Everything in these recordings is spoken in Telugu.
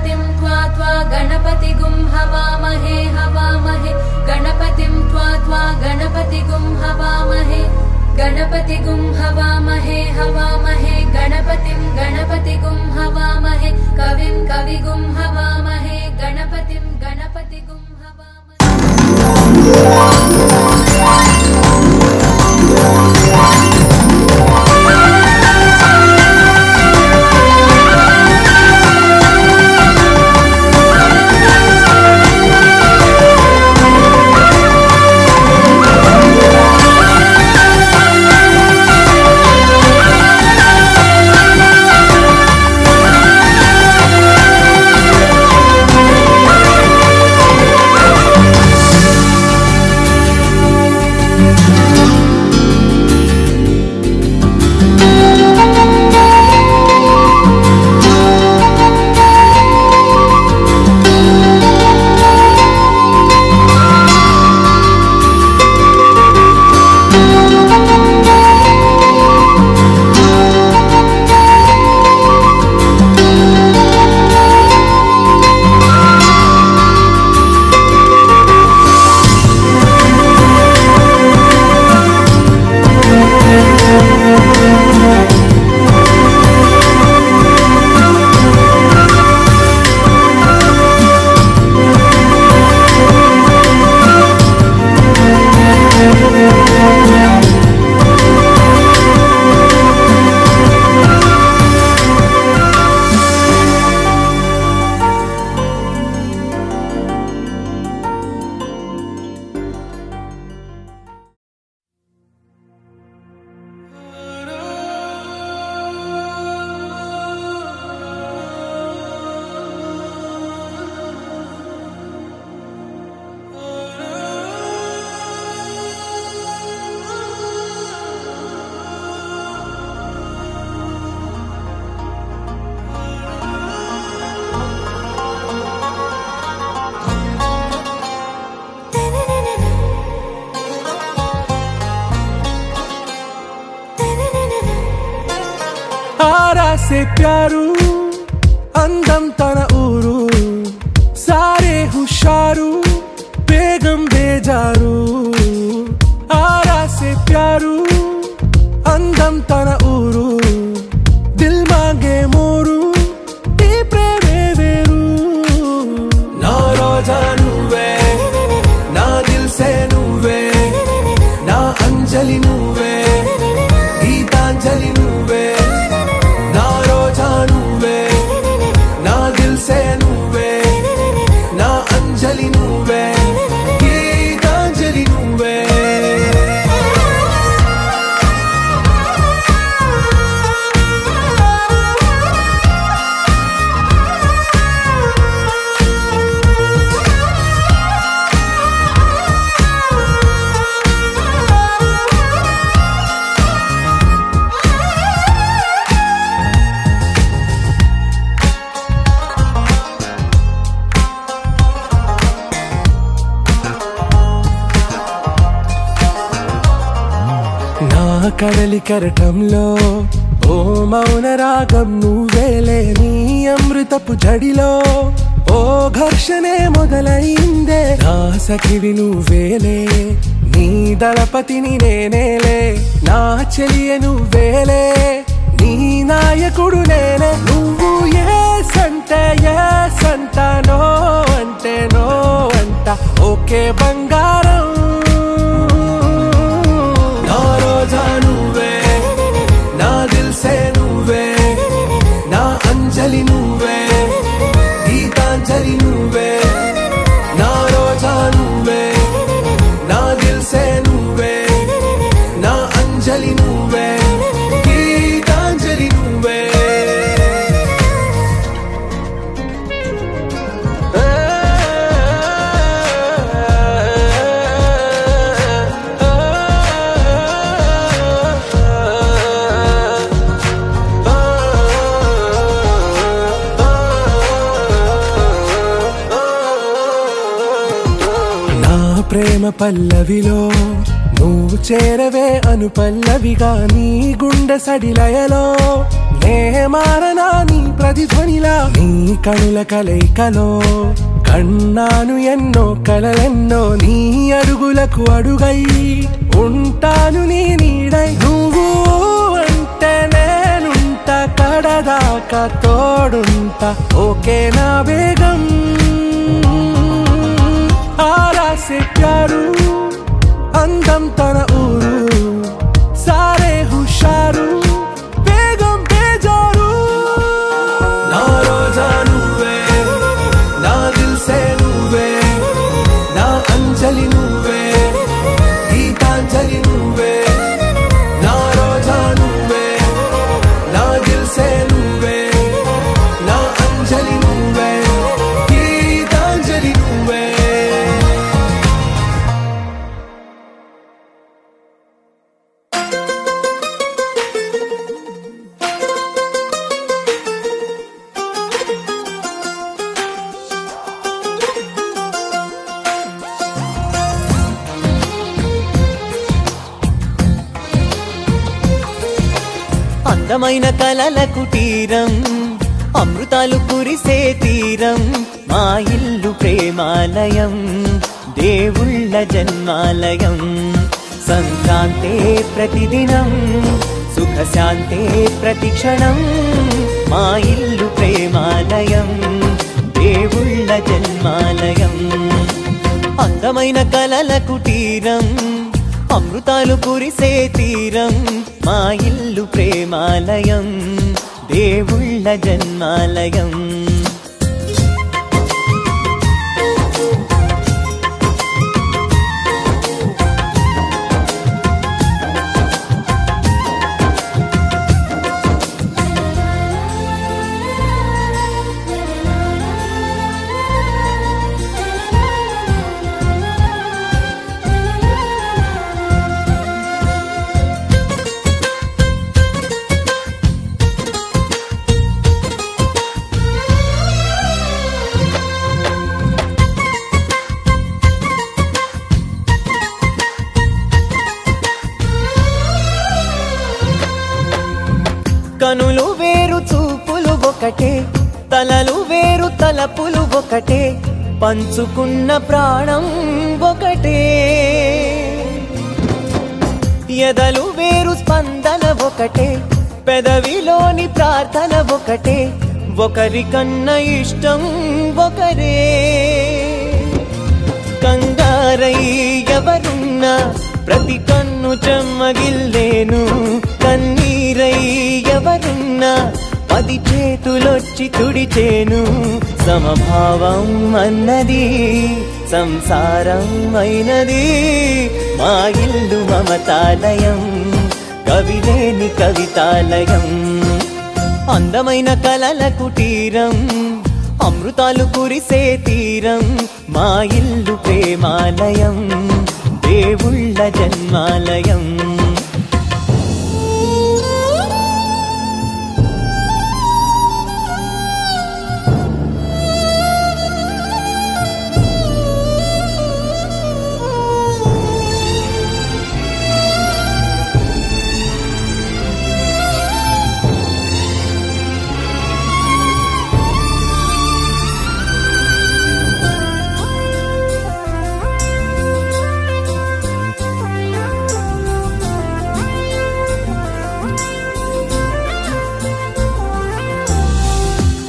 गणपतिं त्वा गणपतिगुं हवामहे हवामहे गणपतिं त्वा गणपतिगुं हवामहे गणपतिगुं हवामहे हवामहे गणपतिगुं हवामहे कविं कविगुं हवामहे गणपतिगुं हवामहे। से प्यारू अंदम तन ऊरू सारे हुशारू बेगम बेजारू आरा से प्यारू अंदम तन ऊरू दिल मांगे मोरू टी प्रेमे वेरू ना रोजा नुवे ना दिल से नुवे ना अंजलि नुवे गीतांजलि नुवे కడలి కరటంలో ఓ మౌన రాగం నువ్వేలే నీ అమృతపు జడిలో ఓ ఘర్షణే మొదలైందే నా సఖివి నువ్వేలే నీ దళపతిని నేనేలే నా చెలియ నువ్వేలే నీ నాయకుడు నేనే నువ్వు ఏ సంట నో అంటే నో అంట ఓకే బంగారం నువ్వే నా దిల్ సే నువ్వే నా అంజలి నువ్వే గీతాంజలి నువ్వే నా రోజా నువ్వే నా దిల్ సే నువ్వే నా అంజలి నువ్వే గీతాంజలి నువ్వే ప్రేమ పల్లవిలో నువ్వు చేరవే అను పల్లవిగా నీ గుండె సడిలయలో నే మారనా నీ ప్రతిధ్వనిలా నీ కనుల కలయికలో కన్నాను ఎన్నో కలలెన్నో నీ అడుగులకు అడుగై ఉంటాను నీ నీడై నువ్వు అంటే నేనుంట కడదాకా తోడుంట ఓకే నా బేగం ఆరా సే ప్యారు అందం తన ఊరు సారే హుషారు బేగం బేజారు నా రోజా నువ్వే నా దిల్ సే నువ్వే నా అంజలి నువ్వే గీతాంజలి నువ్వే నా రోజా నువ్వే నా దిల్ సే నువ్వే నా అంజలి నువ్వే గీతాంజలి నువ్వే అందమైన కలల కుటీరం అమృతాలు కురిసే తీరం మా ఇల్లు ప్రేమాలయం దేవుళ్ళ జన్మాలయం సంక్రాంతే ప్రతిదినం సుఖశాంతే ప్రతిక్షణం మా ఇల్లు ప్రేమాలయం దేవుళ్ళ జన్మాలయం అందమైన కలల కుటీరం అమృతాలు కురిసే తీరం మా ఇల్లు ప్రేమాలయం దేవుళ్ళ జన్మాలయం కనులు వేరు చూపులు ఒకటే తలలు వేరు తలపులు ఒకటే పంచుకున్న ప్రాణం ఒకటే ఎదలు వేరు స్పందన ఒకటే పెదవిలోని ప్రార్థన ఒకటే ఒకరికన్నా ఇష్టం ఒకరే కంగారై ఎవరున్నా ప్రతి కన్ను చెమ్మగిల్లేను కన్నీరై ఎవరున్నా 10 చేతులొచ్చి తుడిచేను సమభావం అన్నది సంసారం అయినది మా ఇల్లు మమతాలయం కవిలేని కవితాలయం అందమైన కలల కుటీరం అమృతాలు కురిసే తీరం మా ఇల్లు ప్రేమాలయం దేవుళ్ళ జన్మాలయం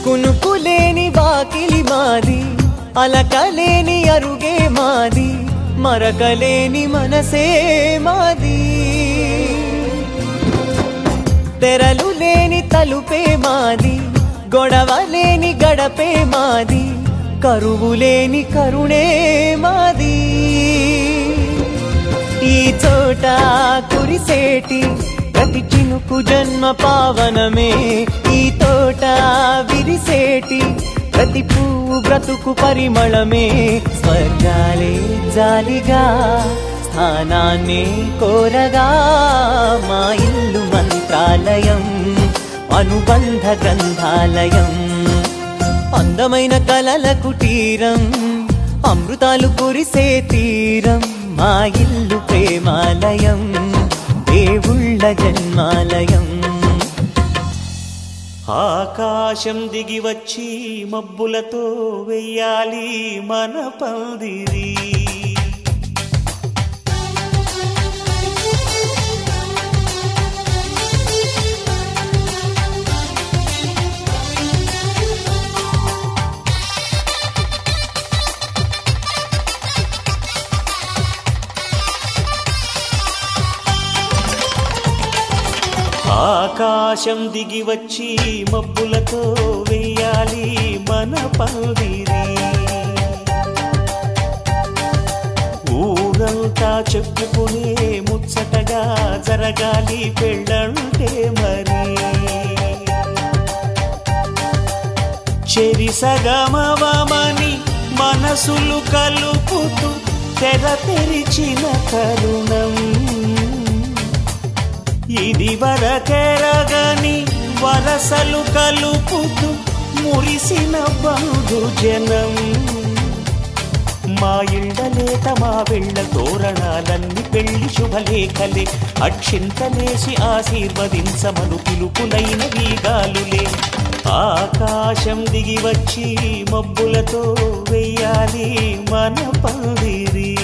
కునుకులేని వాకిలి మాది అలకలేని అరుగే మాది మరకలేని మనసే మాది తెరలు లేని తలుపే మాది గొడవలేని గడపే మాది కరువులేని కరుణే మాది ఈ చోట కురిసేటి ప్రతి చినుకు జన్మ పావనమే ఈ తోట విరిసేటి ప్రతి పువ్వు బ్రతుకు పరిమళమే స్వర్గాలే జాలిగా స్థానాన్ని కోరగా మా ఇల్లు మంత్రాలయం అనుబంధ గ్రంథాలయం అందమైన కలల కుటీరం అమృతాలు కురిసే తీరం మా ఇల్లు ప్రేమాలయం దేవుళ్ళ జన్మాలయం ఆకాశం దిగి వచ్చి మబ్బులతో వెయ్యాలి మన పందిరి. ఆకాశం దిగి వచ్చి మబ్బులతో వెయ్యాలి మన పందిరి. ఊరంతా చెప్పుకునే ముచ్చటగా జరగాలి పెళ్ళంటే మరి. చెరిసగమవమని మనసులు కలుపుతూ తెర తెరిచిన తరుణం. ఇది వరకెరగని వరసలు కలుపుతూ మురిసిన బంధుజనం. మా ఇళ్ళలేత మా వెళ్ళ తోరణాలన్నీ పెళ్లి శుభలేఖలే. అక్షింతలేసి ఆశీర్వదించమను పిలుపులైన వీగాలులే. ఆకాశం దిగి వచ్చి మబ్బులతో వెయ్యాలి మన పందిరి.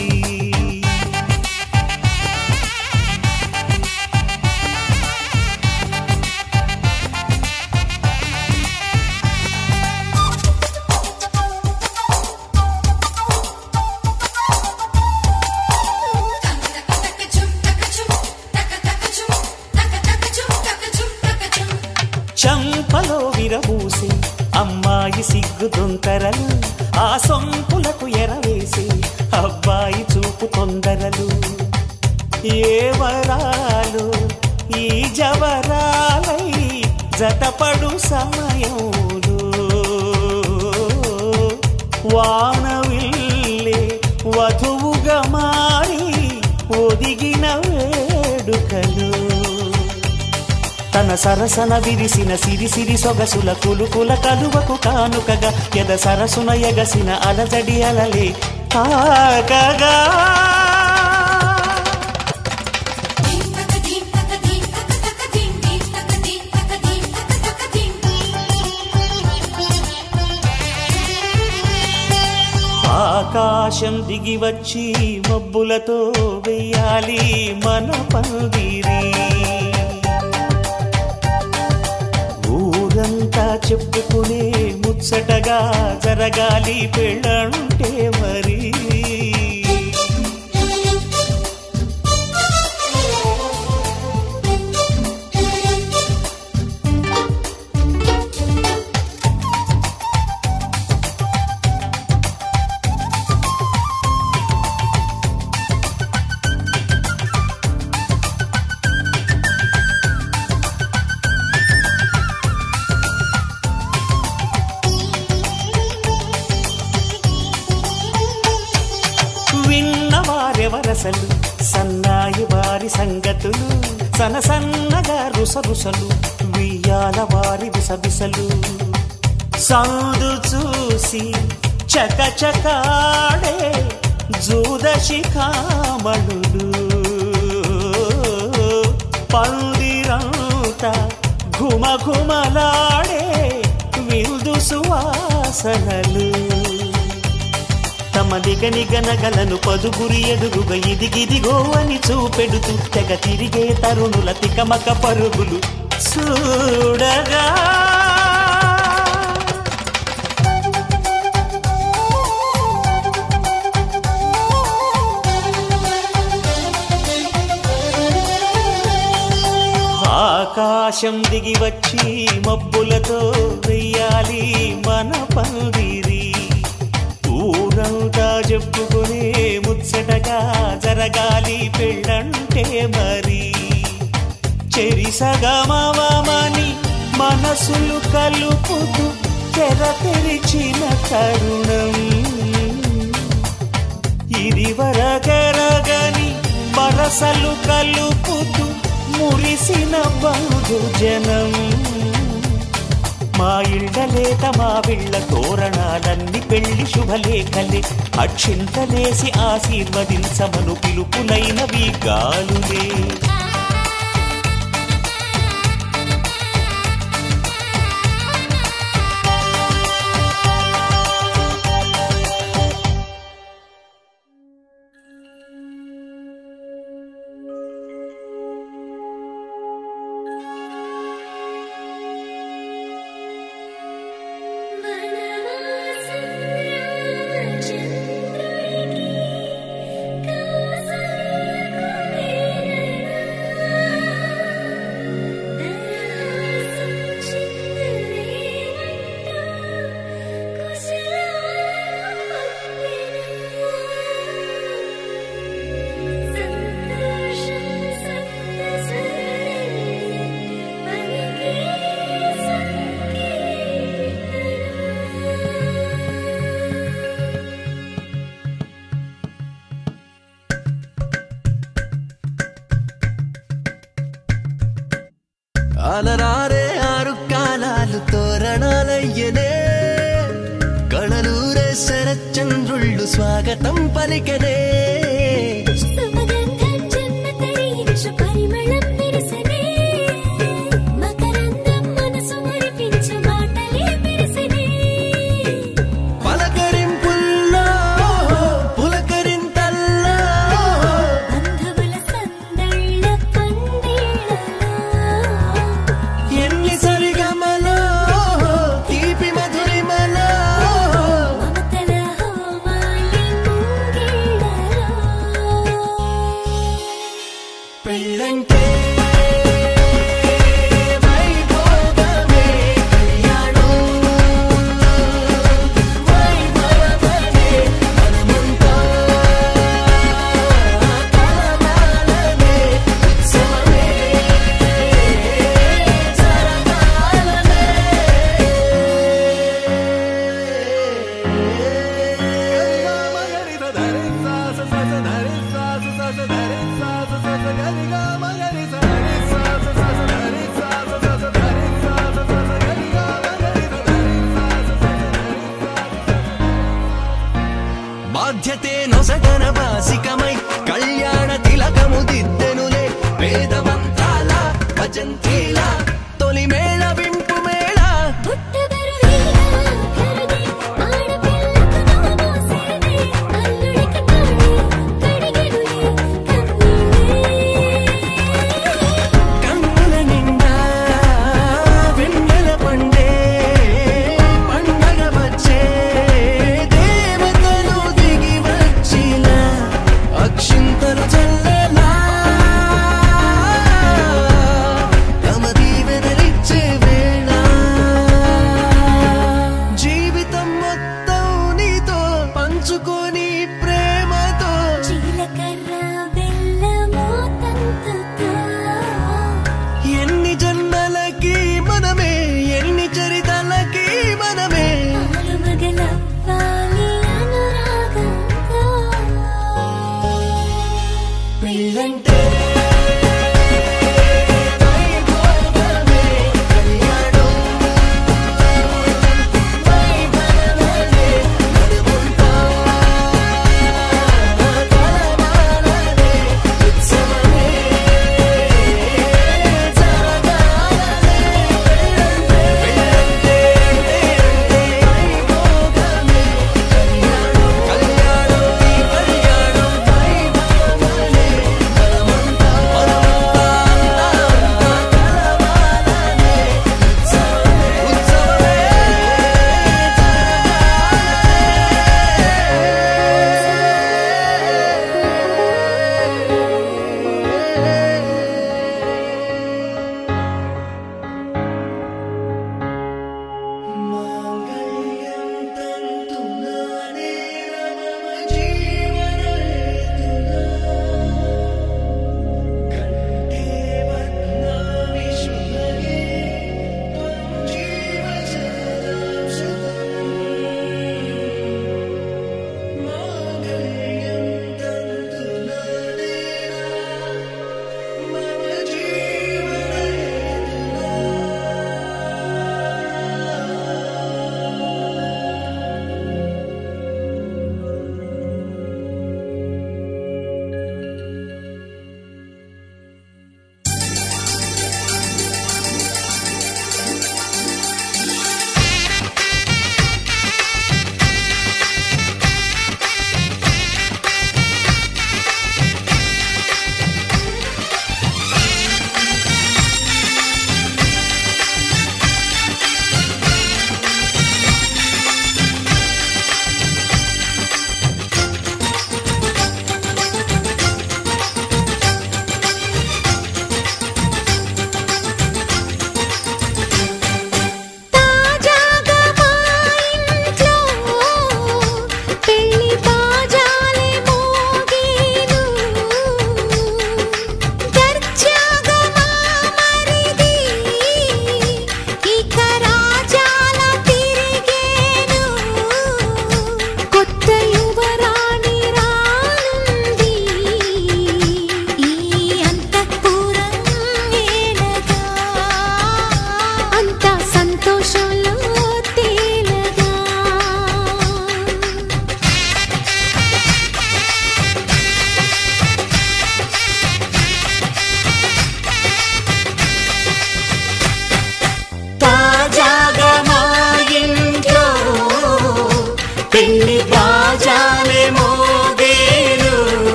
చంపలో విరబూసి అమ్మాయి సిగ్గు దొంతరలు. ఆ సొంపులకు ఎరవేసి అబ్బాయి చూపు తొందరలు. ఏ వరాలు ఈ జవరాలై జతపడు సమయంలో. వానవిల్లే వధువుగా మారి ఒదిగిన వేడుకలు. తన సరసన విరిసిన సిరిసిరి సొగసుల కులుకుల కలువకు కానుకగా ఎద సరసున ఎగసిన అలజడి అలలే తాకగా. ఆకాశం దిగి వచ్చి మబ్బులతో వెయ్యాలి మన పందిరి. ఊరంతా చెప్పుకునే ముచ్చటగా జరగాలి పెళ్ళంటే మరి. విన్నవారెవరసలు సన్నాయి వారి సంగతులు. సనసన్నగా రుసరుసలు వియ్యాల వారి విసవిసలు. సందు చూసి చకచకాడే జూదశిఖామణులు. పందిరంతా ఘుమఘుమలాడే విందు సువాసనలు. తమ దిగనిగనగలను పదుగురి ఎదుగుగా ఇదిగిదిగో అని చూపెడుతూ తెగ తిరిగే తరుణుల తికమక పరుగులు చూడగా. ఆకాశం దిగి వచ్చి మబ్బులతో వెయ్యాలి మన పందిరి. ఊరంతా చెప్పుకునే ముచ్చటగా జరగాలి పెళ్ళంటే మరి. చెరిసగమవమని మనసులు కలుపుతూ తెర తెరిచిన తరుణం. ఇది వరకెరగని వరసలు కలుపుతూ మురిసిన బంధుజనం. మా ఇళ్ళలేత మా వీళ్ళ తోరణాలన్నీ పెళ్లి శుభలేఖలే. అక్షింతలేసి ఆశీర్వదించమను పిలుపులైన. వీగాలులే. అలరారే ఆరు కాలాలు తోరణాలయ్యనే కళలూరే శరచంద్రుళ్ళు స్వాగతం పలికనే బాధ్యతే నొసగన వాసికమై కళ్యాణ తిలకము దిద్దెనులే వేదమంత్రాల భజంత్రీల తొలి మేళ వింపు మేళ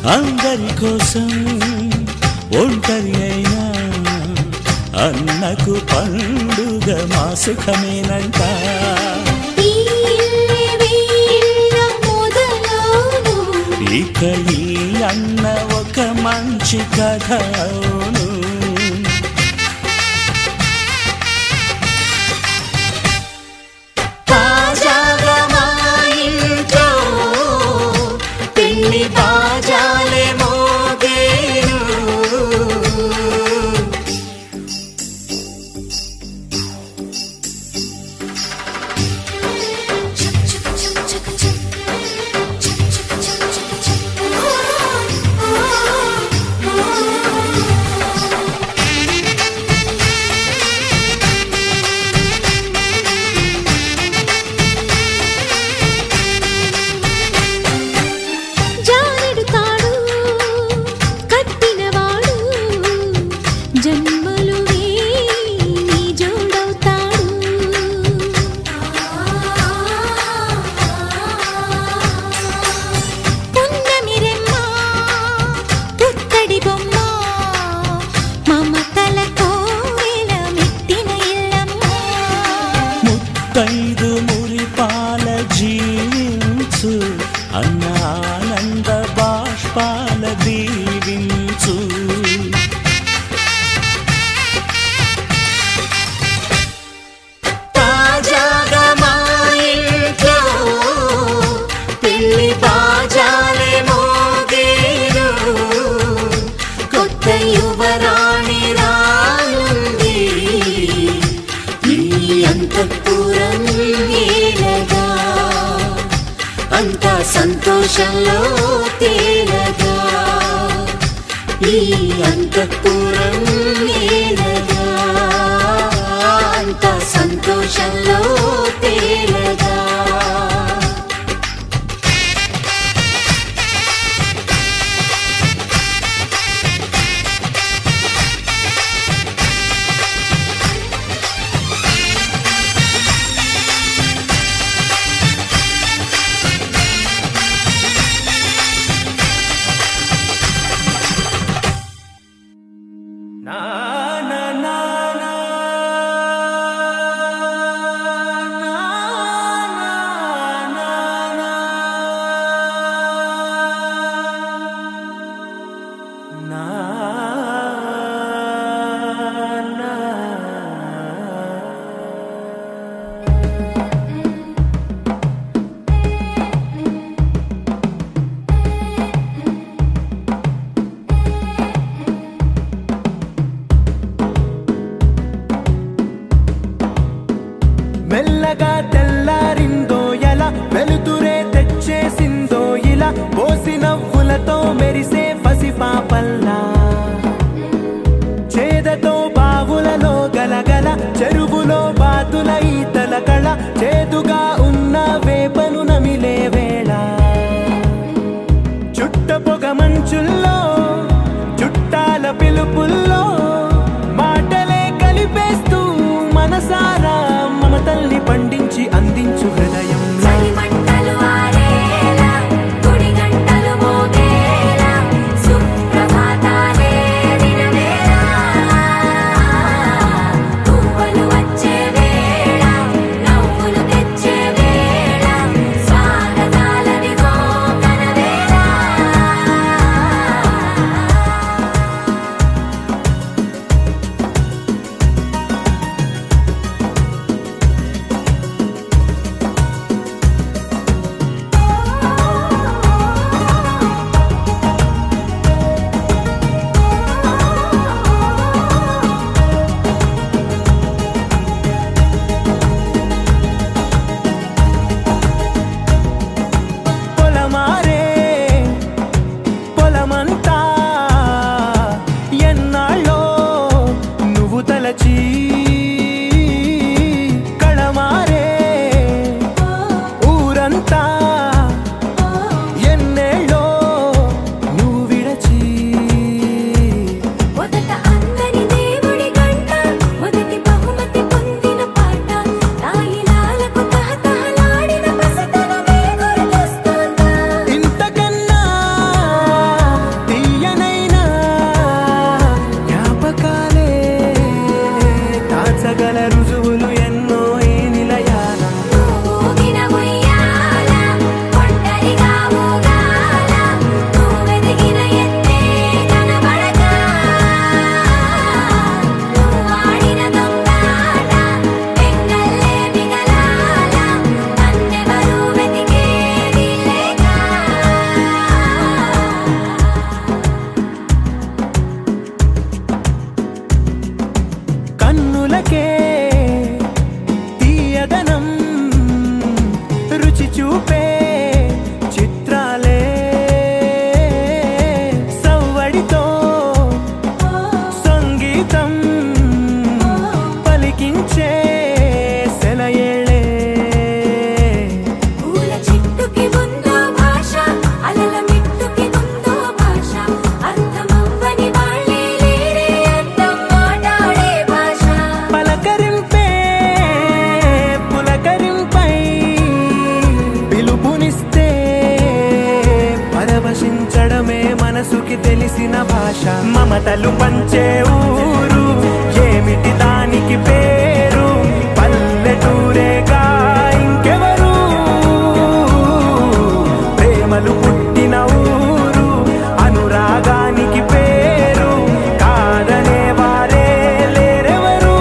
అందరి కోసం ఒంటరి అయినా అన్నకు పండుగ మా సుఖమేనంట. ఇక ఈ అన్న ఒక మంచి కథ అవును. తాజాగా మా ఇంట్లో పెళ్లి బాజాలే మోగేను. ముత్తైదు మురిపాల జీవించు అన్న ఆనంద బాష్పాల దీవించు. తాజాగా మా ఇంట్లో పెళ్లి బాజాలే మోగేను. కొత్త యువరాణి రానుంది అంతఃపురం ఏలగా. అంతా సంతోషంలో తేలగా. ఈ అంతఃపురం ఏలగా. అంతా సంతోషంలో తేలగా. నా నా. భాష మమతలు పంచే ఊరు ఏమిటి దానికి పేరు పల్లెటూరేగా ఇంకెవరు ప్రేమలు పుట్టిన ఊరు అనురాగానికి పేరు కాదనే వారే లేరెవరు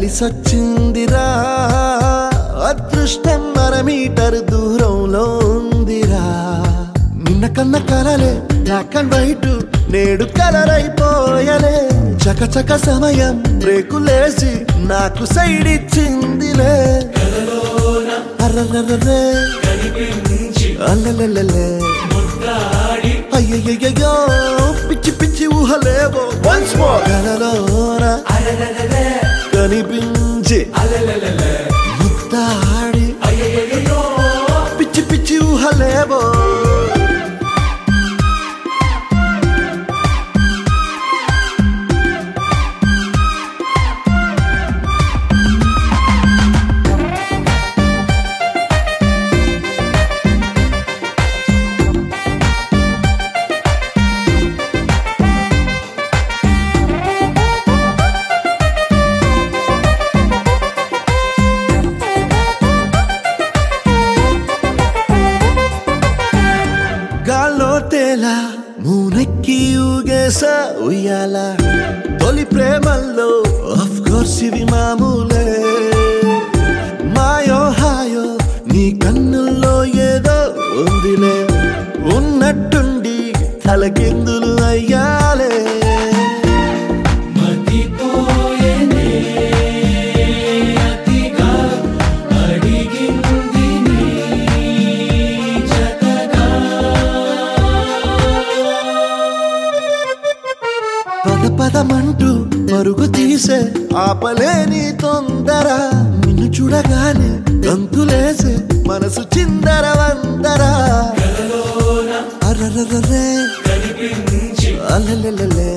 కలిసొచ్చిందిరా అదృష్టం మీటర్ దూరంలో ఉందిరా నిన్న కన్న కలలే బ్లాక్ అండ్ వైట్ నేడు కలర్ అయిపోయలే చకచక సమయం బ్రేకులేసి నాకు సైడ్ ఇచ్చిందిలే అర్రర్రర్రే అల్లలల్లలే అయ్యయ్యో పిచ్చి పిచ్చి ఊహలేవో వన్స్ మోర్ కలలోన కనిపించి ముద్దాడి పిచ్చి పిచ్చి ఊహలేవో మూనెక్కి ఊగేసా ఉయ్యాల తొలి ప్రేమల్లో ఆఫ్ కోర్స్ ఇవి మామూలే మాయో హాయో నీ కన్నుల్లో ఏదో ఉందిలే ఉన్నట్టుండి తలకిందులు అయ్యాలే పదమంటూ మరుగు తీసే ఆపలేని తొందర నిన్ను చూడగానే గంతులేసే మనసు చిందర వందర అర్రర్రర్రే అల్లలల్లలే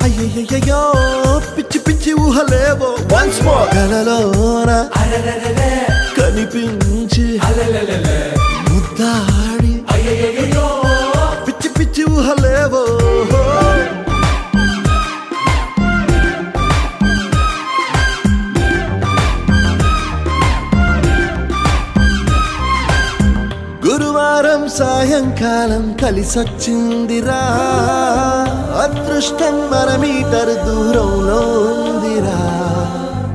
అయ్యయ్యో పిచ్చి పిచ్చి ఊహలేవో వన్స్ మోర్ కలలోన కనిపించి ముద్దాడి పిచ్చి పిచ్చి ఊహలేవో గురువారం సాయంకాలం కలిసొచ్చిందిరా అదృష్టం మీటర్ దూరంలో ఉందిరా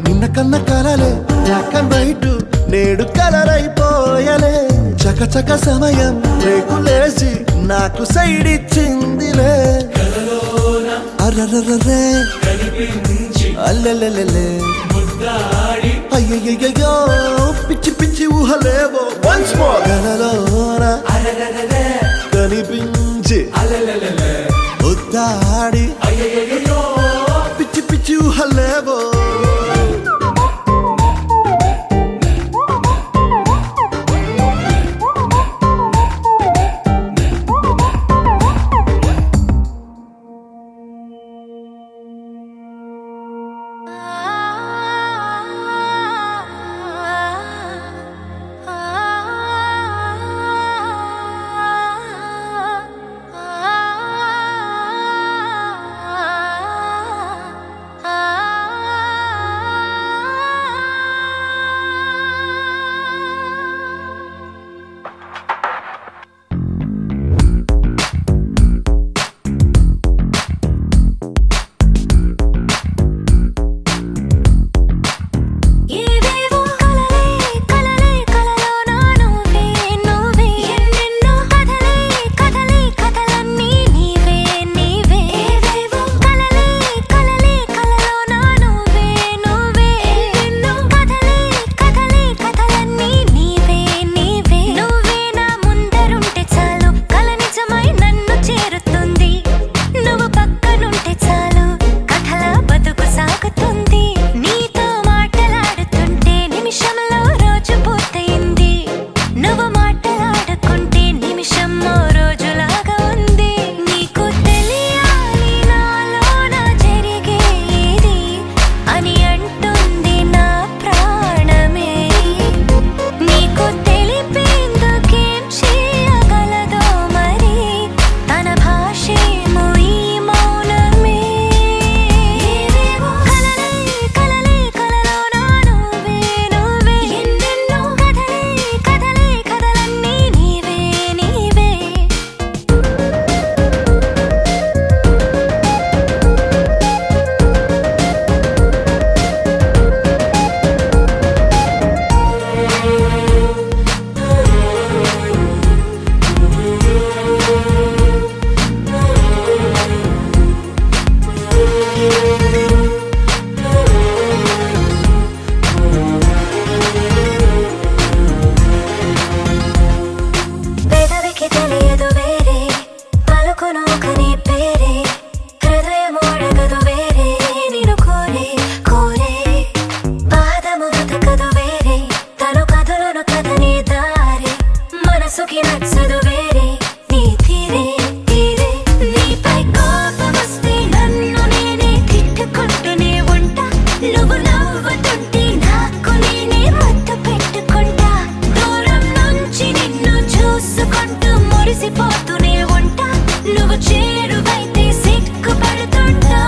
నిన్న కన్న కలలే బ్లాక్ అండ్ వైట్ నేడు కలర్ అయిపోయలే చకచక సమయం బ్రేకులేసి నాకు సైడ్ ఇచ్చిందిలే అర్రర్రర్రే అల్లలల్లలే అయ్యయ్యో పిచ్చి పిచ్చి ఊహలేవో వన్స్ మోర్ కలలోన కనిపించి ముద్దాడి పిచ్చి పిచ్చి ఊహలేవో పోతూనే ఉంటా నువ్వు చేరువైతే సిగ్గుపడుతుంటా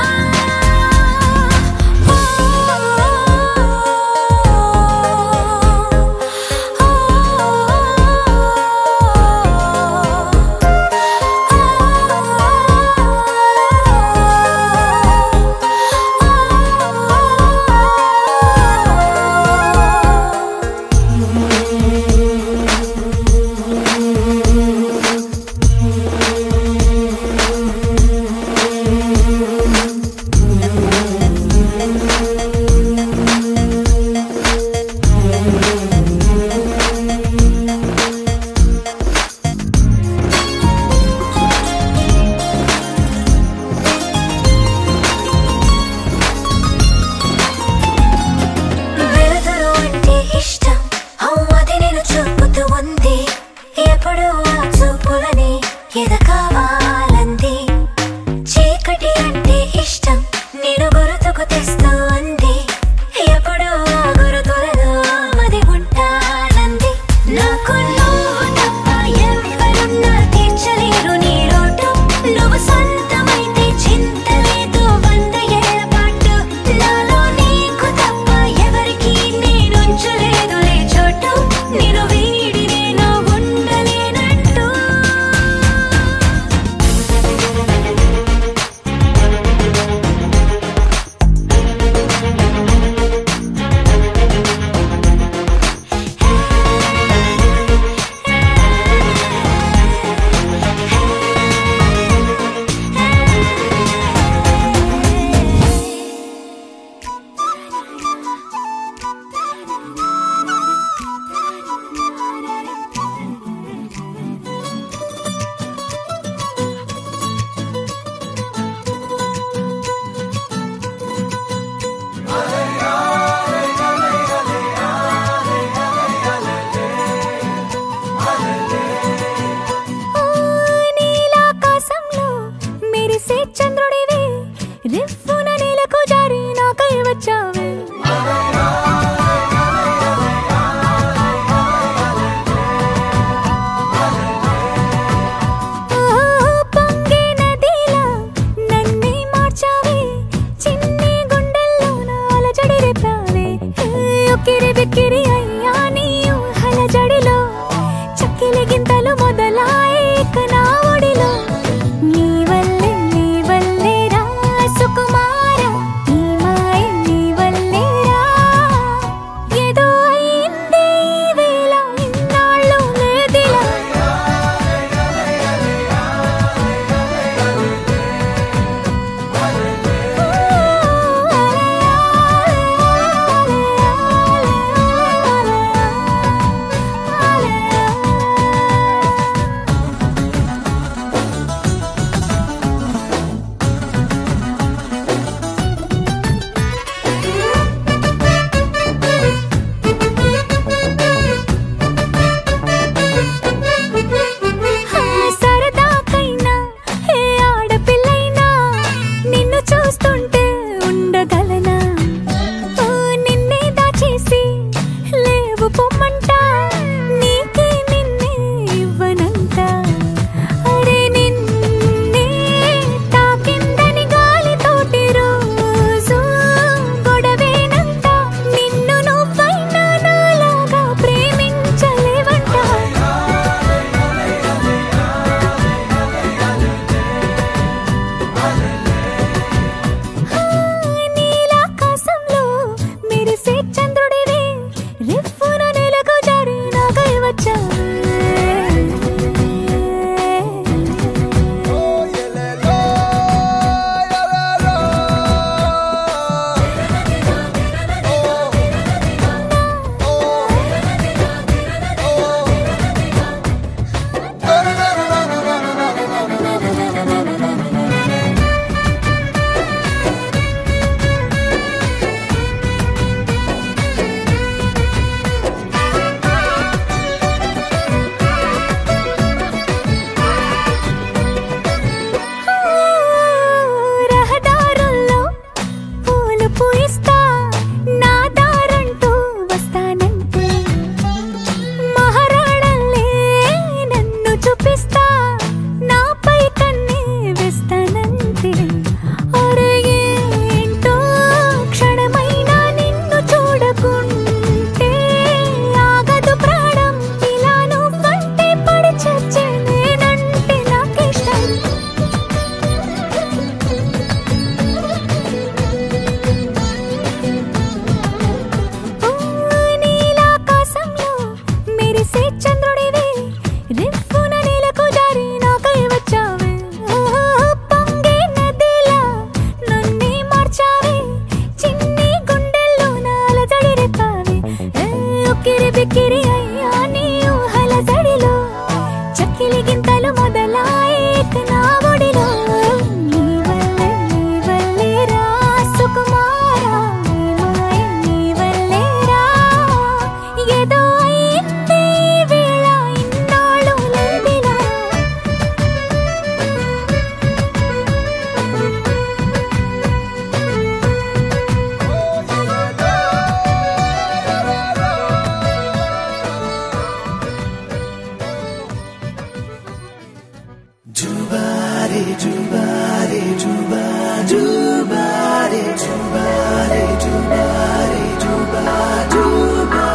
jubare jubare jubare jubare jubare jubare jubare jubare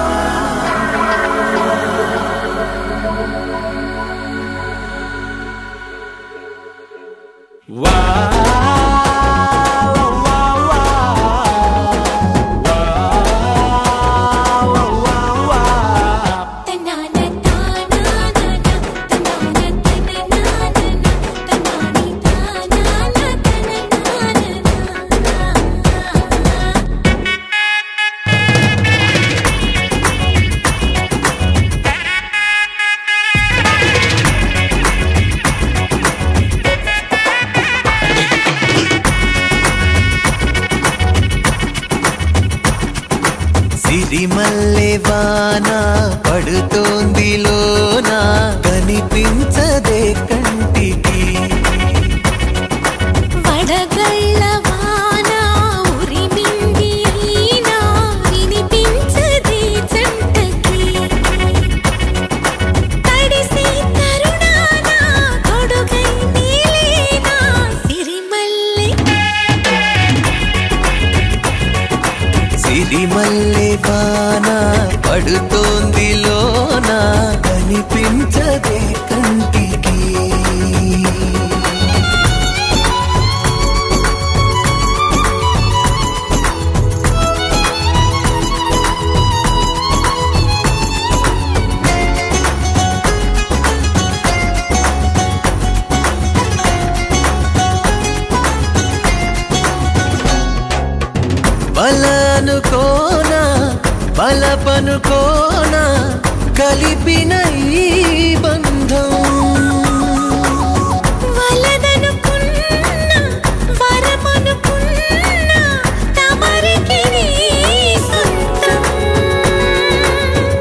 సిరిమల్లె వాన పడుతోంది లోన కనిపించదే కంటికి వడగళ్ళ వాన ఉరిమింది అయినా వినిపించదే జంటకి తడిసి తరుణాన తొడుగై నీలేనా సిరిమల్లె వాన పడుతోంది లోన కనిపించదే కంటికి బలనుకోనా బలపనుకోనా కలిపిన ఈ బంధం వలదనుకున్నా వరమనుకున్నా తమరికి నీ సొంతం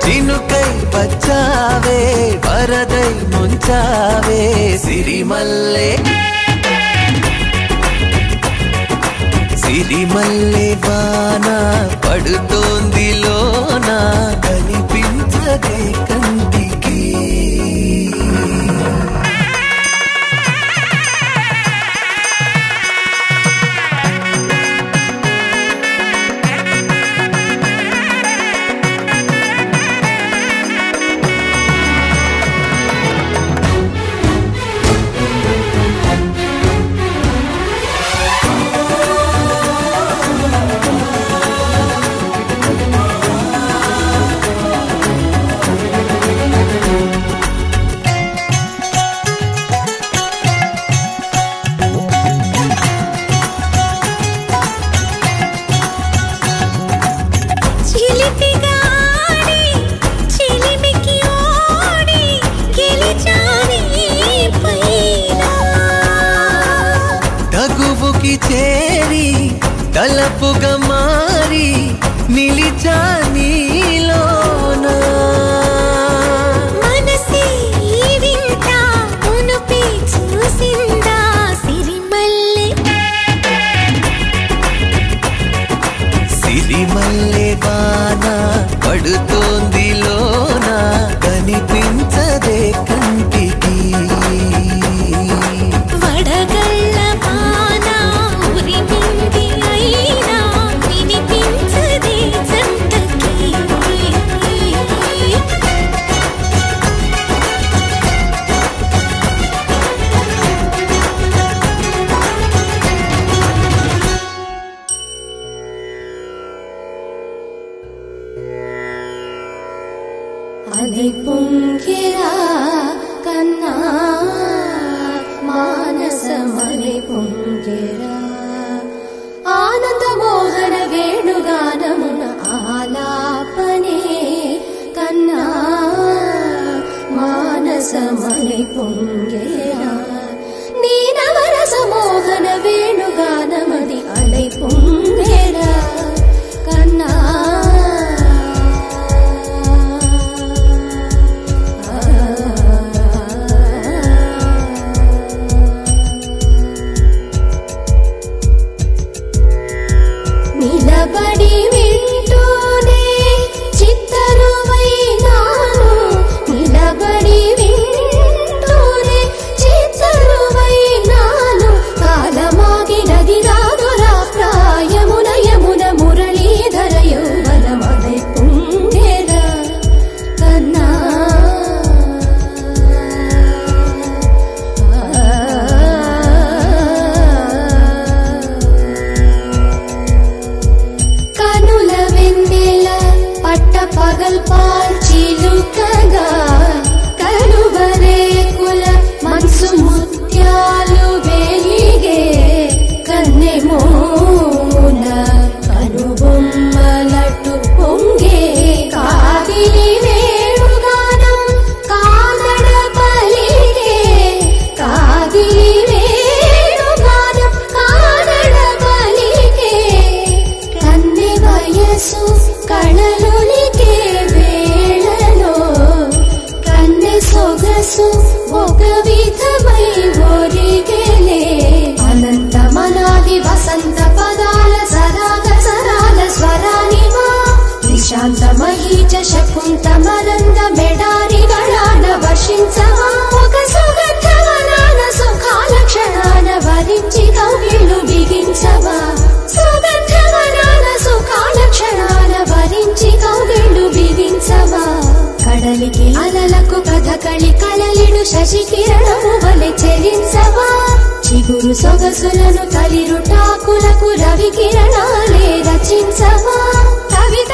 చినుకై వచ్చావే వరదై ముంచావే సిరిమల్లె సిరిమల్లె వాన పడుతోంది లోన కనిపించదే కంటికి తగువుకి చేరి తలపుగా మారి నిలిచా నీలోన మనసే వింత ఉనుపి చూసిందా సిరిమల్లె సిరిమల్లె వాన పడుతోంది లోన కనిపించదే కంటికి వడగళ్ళ వాన ఉరిమింది అయినా వినిపించదే జంటకి అలై పొంగిరా కన్నా మానసమలై పొంగిరా ఆనంద మోహన వేణుగానమున ఆలాపనే కన్నా మానసమలై పొంగిరా నీ నవరస మోహన వేణుగానమది అలై పొంగిరా కన్నా నిలబడి వింటూనే చిత్తరువైనాను నిలబడి వింటూనే చిత్తరు కళి కలలిడు శశి కిరణము వలె చెలించవా చిగురు సొగసులను తలిరుటాకులకు రవి కిరణాలే రచించవా కవిత